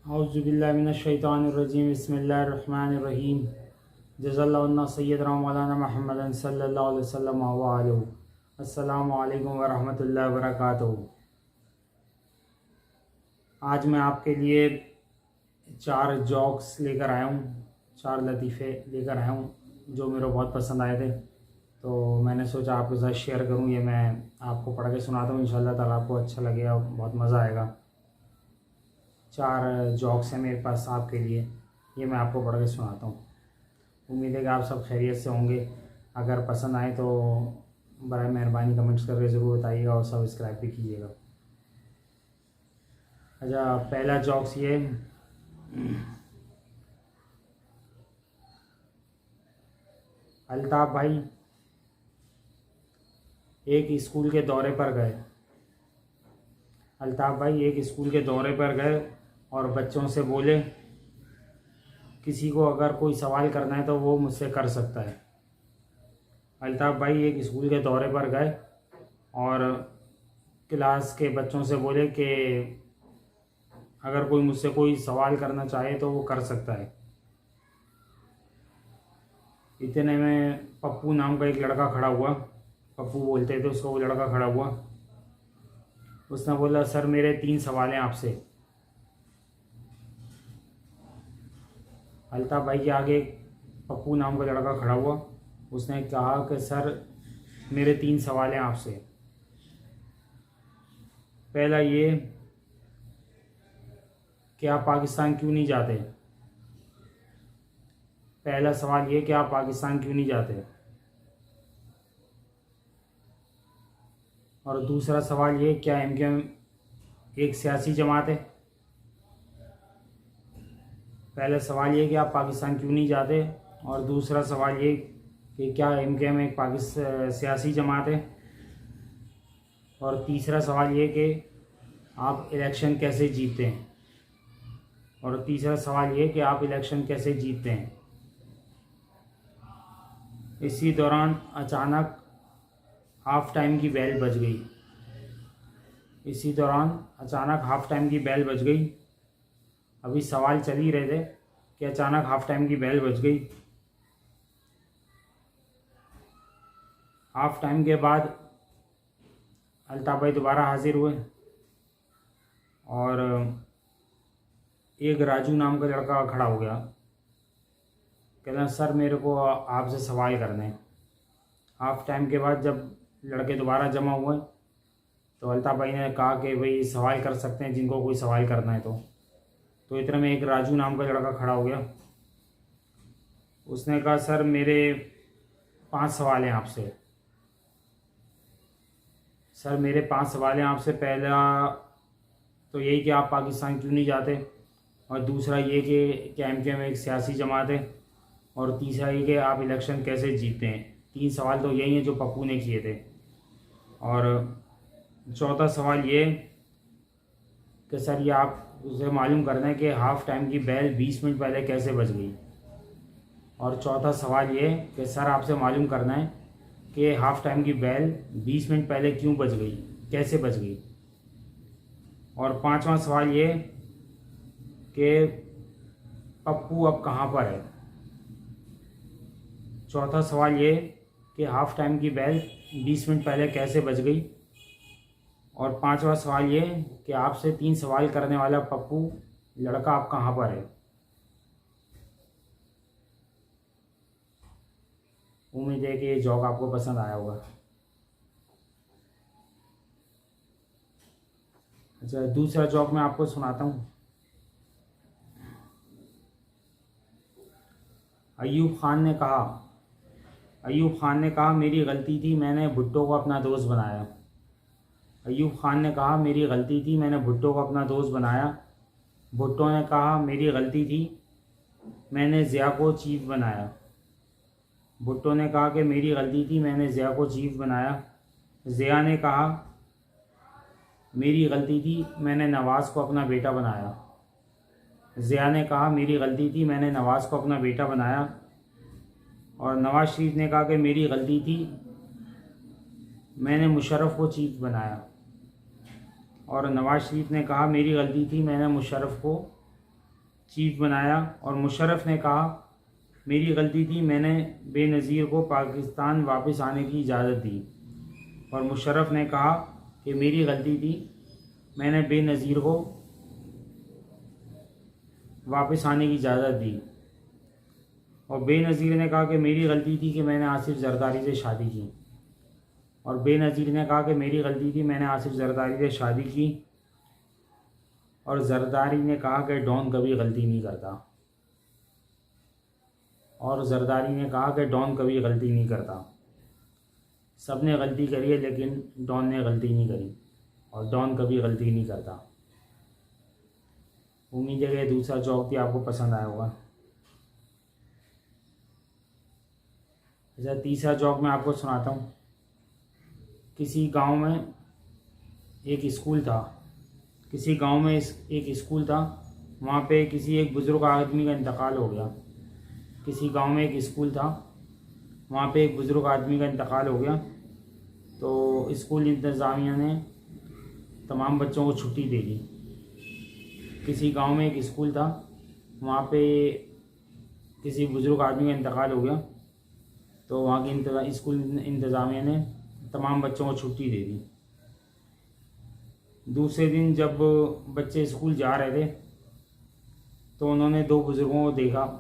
औज़ुबिल्लाहिमिनश्शैतानिर्रजीम बिस्मिल्लाहिर्रहमानिर्रहीम जज़ल्लाहुन्ना सय्यदना मौलाना मुहम्मदन सल्लल्लाहु अलैहि वसल्लम व आलिहि। अस्सलामु अलैकुम व रहमतुल्लाहि व बरकातुहू। आज मैं आपके लिए 4 जोक्स लेकर आया हूँ, 4 लतीफ़े लेकर आया हूँ जो मेरे बहुत पसंद आए थे, तो मैंने सोचा आपके साथ शेयर करूँ। ये मैं आपको पढ़ के सुनाता हूँ, इंशाअल्लाह ताला आपको अच्छा लगेगा, बहुत मज़ा आएगा। 4 जोक्स हैं मेरे पास आपके लिए, ये मैं आपको पढ़ के सुनाता हूँ। उम्मीद है कि आप सब खैरियत से होंगे। अगर पसंद आए तो बराए मेहरबानी कमेंट्स करके ज़रूर बताइएगा और सब्सक्राइब भी कीजिएगा। अच्छा, पहला जोक्स ये, अल्ताफ़ भाई एक स्कूल के दौरे पर गए। अल्ताफ़ भाई एक स्कूल के दौरे पर गए और बच्चों से बोले, किसी को अगर कोई सवाल करना है तो वो मुझसे कर सकता है। अल्ताफ़ भाई एक स्कूल के दौरे पर गए और क्लास के बच्चों से बोले कि अगर कोई मुझसे कोई सवाल करना चाहे तो वो कर सकता है। इतने में पप्पू नाम का एक लड़का खड़ा हुआ, पप्पू बोलते थे उसको, वो लड़का खड़ा हुआ। उसने बोला, सर मेरे 3 सवाल हैं आपसे। अल्ताफ़ भाई के आगे पप्पू नाम का लड़का खड़ा हुआ, उसने कहा कि सर मेरे 3 सवाल हैं आपसे। पहला ये कि आप पाकिस्तान क्यों नहीं जाते। पहला सवाल ये कि आप पाकिस्तान क्यों नहीं जाते। और दूसरा सवाल ये, क्या MKM एक सियासी जमात है। पहला सवाल ये कि आप पाकिस्तान क्यों नहीं जाते, और दूसरा सवाल ये कि क्या MKM एक सियासी जमात है। और तीसरा सवाल ये कि आप इलेक्शन कैसे जीतते हैं। और तीसरा सवाल ये कि आप इलेक्शन कैसे जीतते हैं। इसी दौरान अचानक हाफ़ टाइम की बेल बज गई। इसी दौरान अचानक हाफ़ टाइम की बेल बज गई। अभी सवाल चल ही रहे थे कि अचानक हाफ़ टाइम की बेल बज गई। हाफ़ टाइम के बाद अल्ताफ़ भाई दोबारा हाजिर हुए और एक राजू नाम का लड़का खड़ा हो गया। कहना, सर मेरे को आपसे सवाल करने हैं। हाफ़ टाइम के बाद जब लड़के दोबारा जमा हुए तो अल्ताफ़ भाई ने कहा कि भाई सवाल कर सकते हैं जिनको कोई सवाल करना है। तो इतने में एक राजू नाम का लड़का खड़ा हो गया। उसने कहा, सर मेरे 5 सवाल हैं आपसे। सर मेरे 5 सवाल हैं आपसे। पहला तो यही कि आप पाकिस्तान क्यों नहीं जाते, और दूसरा ये कि क्या MKM एक सियासी जमात है, और तीसरा ये कि आप इलेक्शन कैसे जीतते हैं। 3 सवाल तो यही हैं जो पप्पू ने किए थे। और चौथा सवाल ये कि सर ये आप उसे मालूम करना है कि हाफ़ टाइम की बेल 20 मिनट पहले कैसे बज गई। और चौथा सवाल ये कि सर आपसे मालूम करना है कि हाफ़ टाइम की बेल 20 मिनट पहले क्यों बज गई, कैसे बज गई। और 5वां सवाल ये कि पप्पू अब कहाँ पर है। चौथा सवाल ये कि हाफ़ टाइम की बेल 20 मिनट पहले कैसे बज गई। और 5वां सवाल ये कि आपसे 3 सवाल करने वाला पप्पू लड़का अब कहाँ पर है। उम्मीद है कि ये जोक आपको पसंद आया होगा। अच्छा, दूसरा जोक मैं आपको सुनाता हूँ। अयूब खान ने कहा मेरी गलती थी, मैंने भुट्टो को अपना दोस्त बनाया। अयूब खान ने कहा मेरी गलती थी, मैंने भुट्टो को अपना दोस्त बनाया। भुट्टो ने कहा मेरी गलती थी, मैंने ज़िया को चीफ बनाया। भुट्टो ने कहा कि मेरी गलती थी, मैंने ज़िया को चीफ बनाया। ज़िया ने कहा मेरी गलती थी, मैंने नवाज़ को अपना बेटा बनाया। ज़िया ने कहा मेरी गलती थी, मैंने नवाज़ को अपना बेटा बनाया। और नवाज़ शरीफ ने कहा कि मेरी गलती थी, मैंने मुशर्रफ को चीफ बनाया। और नवाज़ शरीफ ने कहा मेरी गलती थी, मैंने मुशर्रफ को चीफ बनाया और मुशर्रफ ने कहा मेरी गलती थी, मैंने बेनज़ीर को पाकिस्तान वापस आने की इजाज़त दी। और मुशर्रफ ने कहा कि मेरी गलती थी, मैंने बेनज़ीर को वापस आने की इजाज़त दी। और बेनज़ीर ने कहा कि मेरी गलती थी कि मैंने आसिफ जरदारी से शादी की। और बेनज़ीर ने कहा कि मेरी गलती थी, मैंने आसिफ जरदारी से शादी की। और जरदारी ने कहा कि डॉन कभी गलती नहीं करता। और जरदारी ने कहा कि डॉन कभी गलती नहीं करता। सब ने गलती करी है लेकिन डॉन ने गलती नहीं करी, और डॉन कभी गलती नहीं करता। उम्मीद है कि दूसरा जॉक भी आपको पसंद आया होगा। अच्छा, तीसरा जॉक मैं आपको सुनाता हूँ। किसी गांव में एक स्कूल था। किसी गांव में एक स्कूल था। वहाँ पे किसी एक बुज़ुर्ग आदमी का इंतकाल हो गया। किसी गांव में एक स्कूल था, वहाँ पे एक बुज़ुर्ग आदमी का इंतकाल हो गया। तो स्कूल इंतज़ामिया ने तमाम बच्चों को छुट्टी दे दी। किसी गांव में एक स्कूल था, वहाँ पे किसी बुज़ुर्ग आदमी का इंतकाल हो गया। तो वहाँ की स्कूल इंतज़ामिया ने तमाम बच्चों को छुट्टी दे दी। दूसरे दिन जब बच्चे स्कूल जा रहे थे तो उन्होंने दो बुज़ुर्गों को देखा।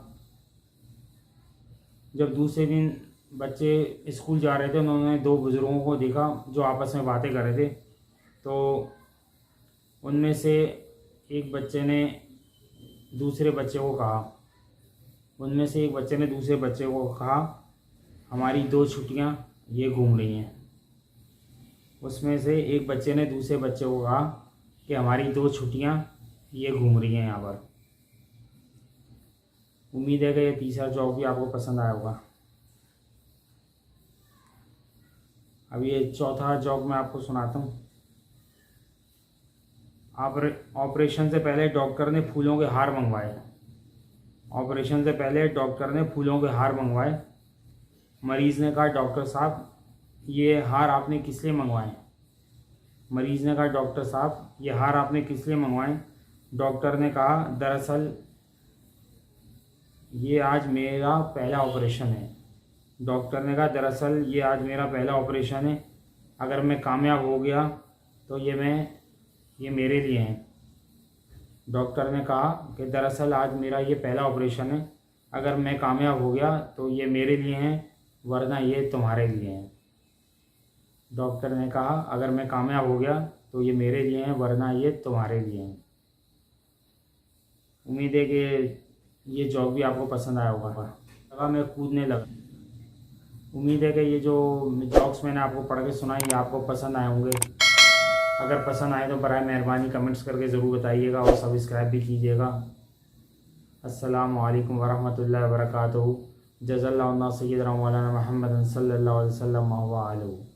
जब दूसरे दिन बच्चे स्कूल जा रहे थे उन्होंने दो बुज़ुर्गों को देखा जो आपस में बातें कर रहे थे। तो उनमें से एक बच्चे ने दूसरे बच्चे को कहा हमारी दो छुट्टियां ये घूम रही हैं। उसमें से एक बच्चे ने दूसरे बच्चे को कहा कि हमारी दो छुट्टियां ये घूम रही हैं यहाँ पर। उम्मीद है कि ये तीसरा जॉक भी आपको पसंद आया होगा। अब ये चौथा जॉक मैं आपको सुनाता हूँ। ऑपरेशन से पहले डॉक्टर ने फूलों के हार मंगवाए। मरीज़ ने कहा डॉक्टर साहब ये हार आपने किस लिए मंगवाए? डॉक्टर ने कहा दरअसल ये आज मेरा पहला ऑपरेशन है। अगर मैं कामयाब हो गया तो ये मेरे लिए हैं। डॉक्टर ने कहा कि दरअसल आज मेरा ये पहला ऑपरेशन है। अगर मैं कामयाब हो गया तो ये मेरे लिए हैं, वरना ये तुम्हारे लिए हैं। डॉक्टर ने कहा अगर मैं कामयाब हो गया तो ये मेरे लिए हैं, वरना ये तुम्हारे लिए हैं। उम्मीद है कि ये जॉक भी आपको पसंद आया होगा। मैं कूदने लगा। उम्मीद है कि ये जो जॉक्स मैंने आपको पढ़ के सुनाए ये आपको पसंद आए होंगे। अगर पसंद आए तो बराए मेहरबानी कमेंट्स करके ज़रूर बताइएगा और सब्सक्राइब भी कीजिएगा। अस्सलामु अलैकुम वरहमतुल्लाहि वबरकातुहू। जज़ल्लाहु सय्यदना मौलाना मुहम्मद सल्लल्लाहु अलैहि वसल्लम।